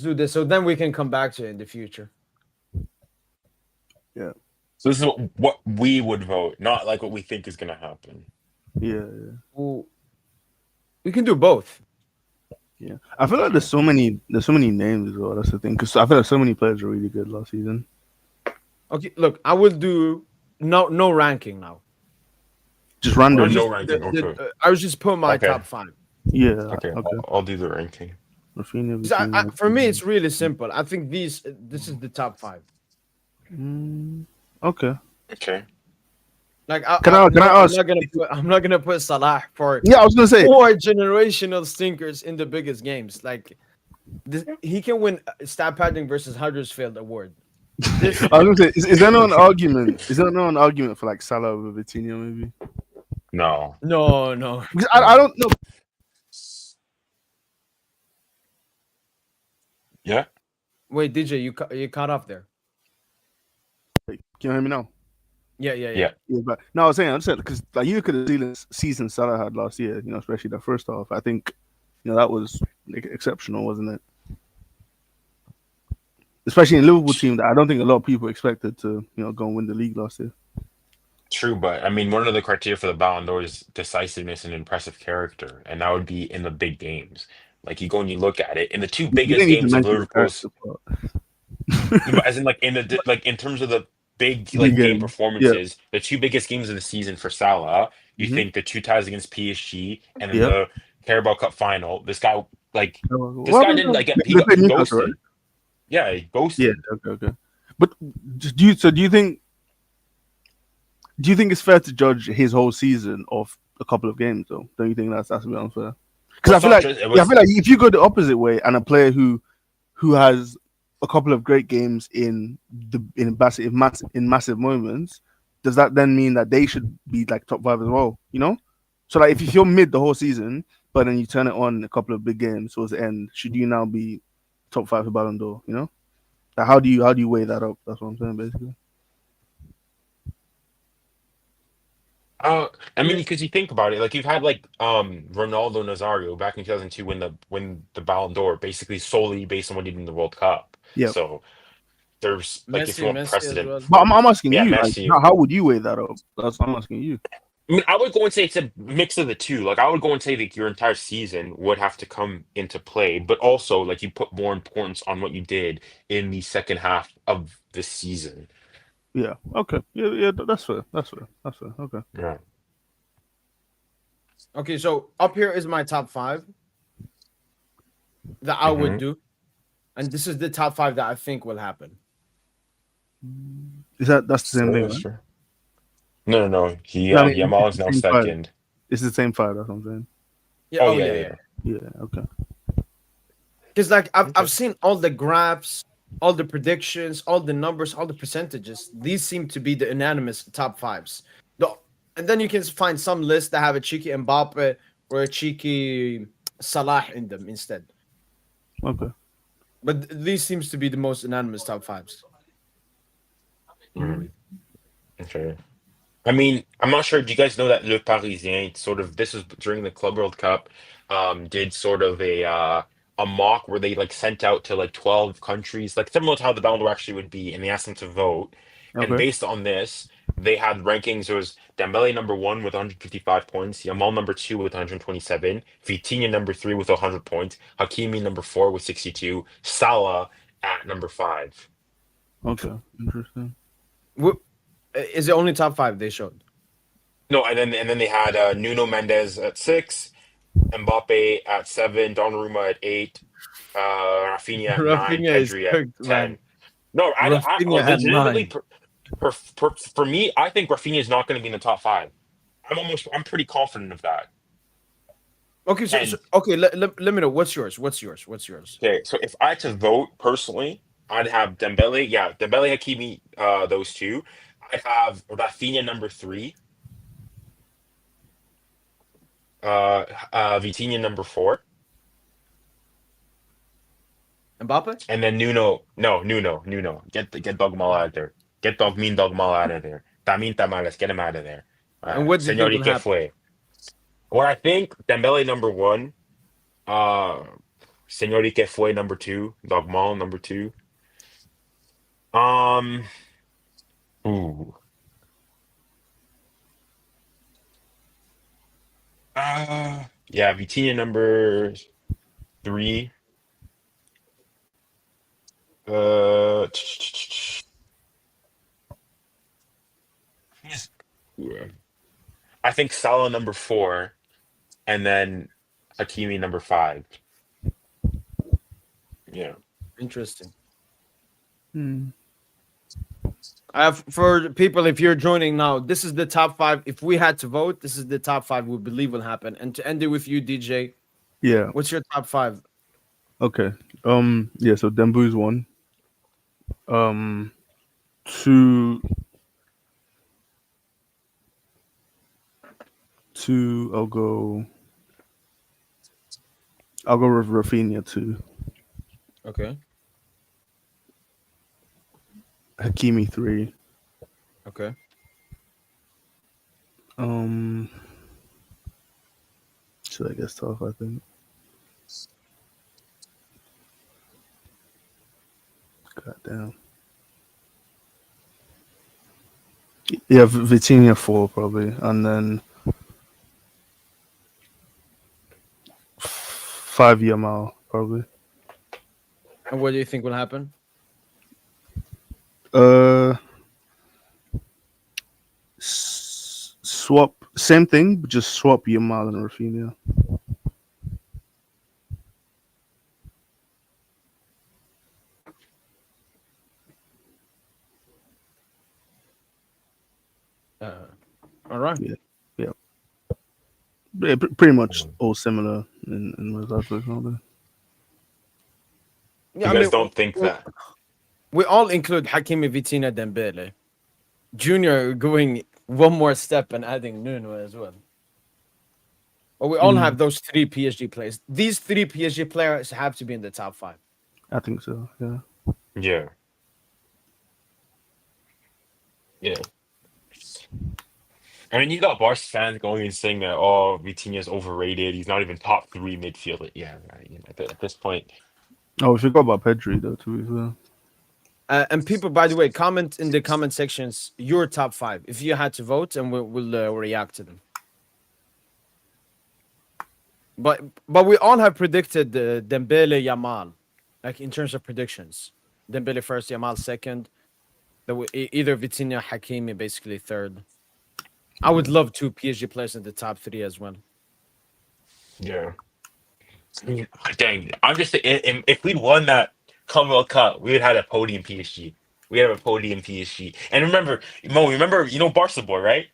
do this so then we can come back to it in the future. Yeah. So this is what we would vote, not like what we think is gonna happen. Yeah. Well, we can do both. Yeah. I feel like there's so many names as well. That's the thing, because I feel like so many players were really good last season. Okay, look, I will do no ranking now. Just random. No ranking. Okay. I was just putting my Okay. top 5. Yeah. Okay. Okay. I'll do the ranking. Rafinha, So Vitinha, for me, it's really simple. I think this is the top 5. Okay. Okay. Like, Can I ask? I'm not gonna put Salah for Yeah, I was gonna say. 4 generational stinkers in the biggest games. Like, he can win stat padding versus Huddersfield award. I was gonna say, is there no an argument? Is there no an argument for like Salah over Vitinha maybe? No. No. Because I don't know. Yeah. Wait, DJ, you cut off there. Can you hear me now? Yeah. Yeah. Yeah, but no, I was saying because like you could have seen the season Salah had last year, especially the first half. I think, that was like, exceptional, wasn't it? Especially in Liverpool team that I don't think a lot of people expected to, go and win the league last year. True, but I mean, one of the criteria for the Ballon d'Or is decisiveness and impressive character, and that would be in the big games. Like you go and you look at it in the two You biggest didn't need to games of mention the Liverpool's, character part. as in like in terms of the big Big game game. performances, the two biggest games of the season for Salah. You Mhm. think the 2 ties against PSG and then Yeah. the Carabao Cup final. This guy Well, didn't like they he played Newcastle, ghosted. right? Yeah, he ghosted. Yeah. Okay. But do you think it's fair to judge his whole season off a couple of games though? Don't you think that's a bit unfair? Because I feel like if you go the opposite way and a player who has a couple of great games in massive moments, does that then mean that they should be like top 5 as well? So like if you're mid the whole season, but then you turn it on a couple of big games towards the end, should you now be top 5 for Ballon d'Or? Like how do you weigh that up? That's what I'm saying basically. I mean, because you think about it, like you've had like Ronaldo Nazario back in 2002 win the Ballon d'Or basically solely based on what he did in the World Cup. Yeah. So there's like if you want Messi as precedent, well. But I'm asking Yeah, you, like, Messi. how would you weigh that up? That's what I'm asking you. I mean, I would go and say it's a mix of the two. Like I would go and say that your entire season would have to come into play, but also like you put more importance on what you did in the second half of the season. Yeah. Okay. Yeah. That's fair. Okay. Yeah. Okay, so up here is my top 5 that I would do, and this is the top 5 that I think will happen. That's the same thing, right? Sure. No. Yamal is now it's the same 5. second. It's the same 5. That's what I'm saying. Yeah. Yeah. Yeah. Okay. Because like I've seen all the graphs, all the predictions, all the numbers, all the percentages. These seem to be the unanimous top 5s. And then you can find some lists that have a cheeky Mbappe or a cheeky Salah in them instead. Okay. But these seems to be the most unanimous top 5s. Okay. I mean, I'm not sure. Do you guys know that Le Parisien this was during the Club World Cup, did sort of a mock where they like sent out to like 12 countries, like similar to how the Ballon d'Or actually would be, and they asked them to vote. And Okay. based on this, they had rankings. It was Dembele number 1 with 155 points, Yamal number 2 with 127, Vitinha number 3 with 100 points, Hakimi number 4 with 62, Salah at number 5. Okay. Interesting. Is it only top 5 they showed? No, and then they had Nuno Mendes at 6, Mbappe at 7, Donnarumma at 8, Raphinha at 9, Raphinha is Pedri at cooked, 10. man. No, I Raphinha at legitimately 9. for me, I think Raphinha is not going to be in the top 5. I'm pretty confident of that. Okay, let me know what's yours. Okay, so if I had to vote personally, I'd have Dembele, Hakimi, those two. I'd have Raphinha number 3. Vitinha number 4. Mbappe? And then Nuno. Get Dogmal out of there. Get Dogmal out of there. Tamin Tamales, get him out of there. And what do you think will happen? What I think, Dembele number 1. Señorita Fue number 2. Dogmal number 2. Um. Ooh. Yeah, Vitinha number 3. Uh. Yes. I think Salah number 4, and then Hakimi number 5. Yeah. Interesting. Hmm. For people, if you're joining now, this is the top 5. If we had to vote, this is the top 5 we believe will happen. And to end it with you, DJ, Yeah. what's your top 5? Okay. Yeah. So Dembu's 1. 2. 2. I'll go with Raphinha 2. Okay. Hakimi 3. Okay. So that gets tough, I think. God damn. Yeah, Vitinha 4 probably, and then 5 Yamal probably. And what do you think will happen? Swap, same thing, but just swap Yamal and Raphinha. All right. Yeah. Yeah, pretty much all similar in those aspects, aren't they? Yeah, You guys don't think that? we all include Hakimi, Vitinha, Dembele. Junior going one more step and adding Nuno as well. But we all have those 3 PSG players. These 3 PSG players have to be in the top 5. I think so. Yeah. Yeah. Yeah. I mean, you got Barca fans going and saying that, oh, Vitinha's overrated. He's not even top 3 midfielder. Yeah, right. You know, at this point. Oh, we forgot about Pedri though, to be fair. And people, by the way, comment in the comment sections your top 5 if you had to vote, and we'll react to them. But we all have predicted Dembele, Yamal, like in terms of predictions. Dembele first, Yamal second. Either Vitinha, Hakimi, basically third. I would love 2 PSG players in the top 3 as well. Yeah. Dang, I'm just saying, if we'd won that Commonwealth Cup, we would have had a podium PSG. We have a podium PSG. And remember, Mo, you know Barca boy, right?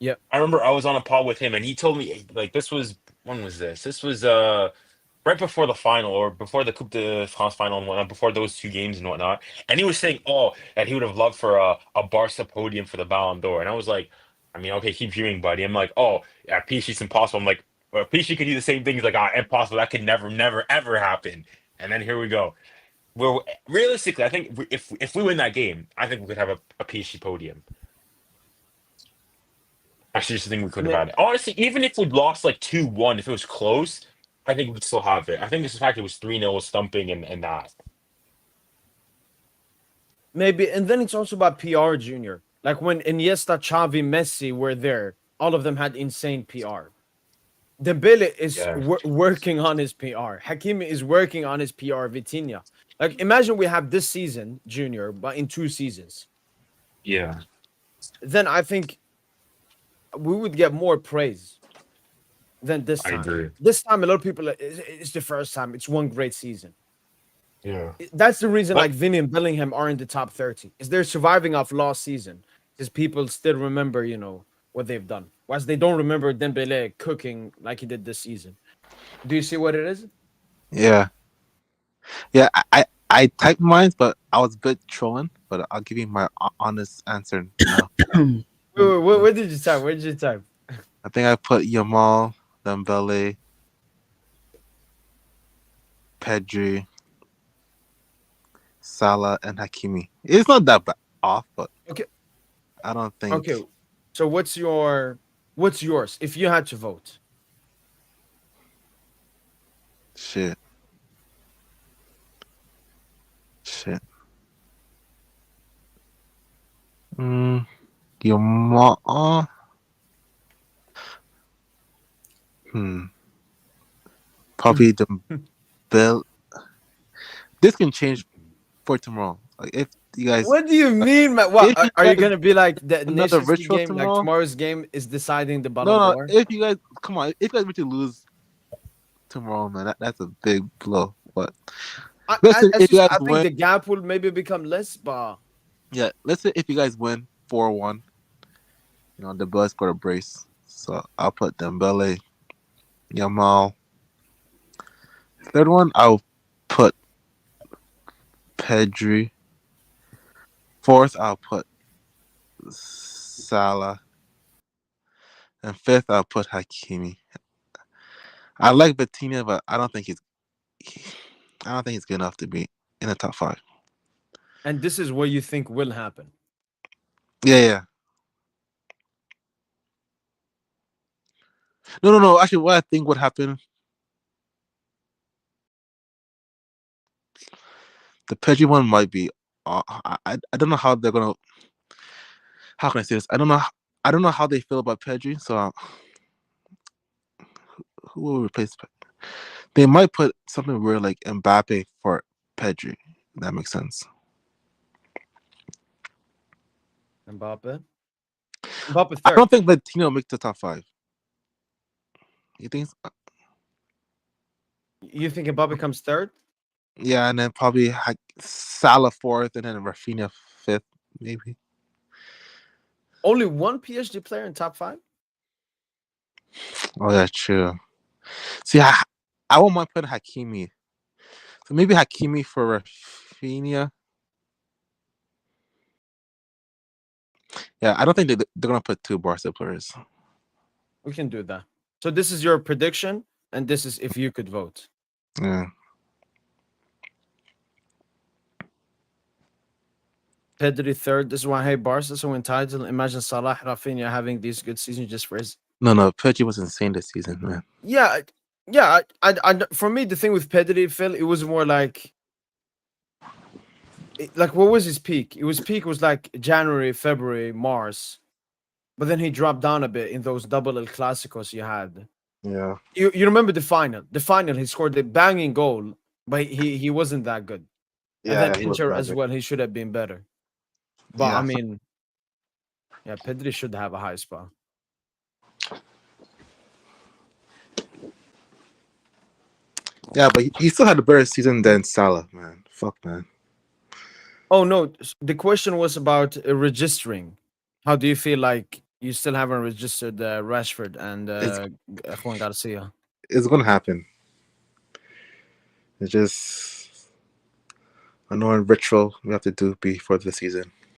Yep. I remember I was on a pod with him, and he told me, like, this was, when was this? This was right before the final, or before the Coupe de France final and whatnot, before those 2 games and whatnot. And he was saying, oh, that he would have loved for a Barca podium for the Ballon d'Or. And I was like, I mean, okay, keep dreaming, buddy. I'm like, oh, yeah, PSG's impossible. I'm like, well, PSG could do the same thing. He's like, ah, impossible. That could never, never, ever happen. And then here we go. Well, realistically, I think if we win that game, I think we could have a PSG podium. I seriously think we could have had it. Honestly, even if we'd lost like 2-1, if it was close, I think we'd still have it. I think it's the fact it was 3-0 stumping and that. Maybe, and then it's also about PR, Junior. Like when Iniesta, Xavi, Messi were there, all of them had insane PR. Dembele is Yeah. working on his PR. Hakimi is working on his PR. Vitinha. Like imagine we have this season, Junior, but in 2 seasons. Yeah. Then I think we would get more praise than this I time. agree. This time, a lot of people, it's the first time. It's one great season. Yeah. That's the reason, But- like Vinny and Bellingham are in the top 30. Is they're surviving off last season because people still remember, what they've done. Whilst they don't remember Dembele cooking like he did this season. Do you see what it is? Yeah. I typed mine, but I was a bit trolling. But I'll give you my honest answer now. Where did you type? Where did you type? I think I put Yamal, Dembele, Pedri, Salah, and Hakimi. It's not that bad off, but Okay. I don't think. Okay. So what's yours if you had to vote? Shit. Yamal. Probably dembele. This can change for tomorrow. Like if you guys, What do you mean, man? What if you are you guys gonna be like the another Nations League ritual game? Like tomorrow. tomorrow's game is deciding the No, Ballon no. d'Or? If you guys come on, if you guys were to lose tomorrow, man, that's a big blow. But listen, if you guys I think win, the gap will maybe become less, but yeah, let's say if you guys win 4-1, the Dembele scored a brace. So I'll put Dembele, Yamal. Third one, I'll put Pedri. Fourth, I'll put Salah. And fifth, I'll put Hakimi. I like Vitinha, but I don't think he's good enough to be in the top 5. and this is what you think will happen. Yeah. No. Actually, what I think would happen, the Pedri one might be. I don't know how they're gonna. How can I say this? I don't know. I don't know how they feel about Pedri. So who will replace? They might put something weird like Mbappe for Pedri. If that makes sense. Mbappe I third. don't think Vitinha will make the top 5. You think? You think Mbappe comes third? Yeah, and then probably Salah 4th, and then Raphinha 5th, maybe. Only one PSG player in top 5? Oh yeah, true. See, I won't mind putting Hakimi. So maybe Hakimi for Raphinha. Yeah, I don't think they're gonna put 2 Barca players. We can do that. So this is your prediction, and this is if you could vote. Yeah. Pedri third. This is why I hate Barca so entitled. Imagine Salah, Raphinha having these good seasons just for his. No, Pedri was insane this season, man. Yeah. For me, the thing with Pedri, Phil, it was more like what was his peak? Peak was like January, February, March, but then he dropped down a bit in those double El Clásicos you had. Yeah. You remember the final? The final, he scored a banging goal, but he wasn't that good. And then he was Inter not as good. well, he should have been better. But Yeah. I mean, yeah, Pedri should have a high spot. Yeah, but he still had a better season than Salah, man. Fuck, man. Oh no, the question was about registering. How do you feel like you still haven't registered Rashford and Juan Garcia? It's gonna happen. It's just annoying ritual we have to do before the season.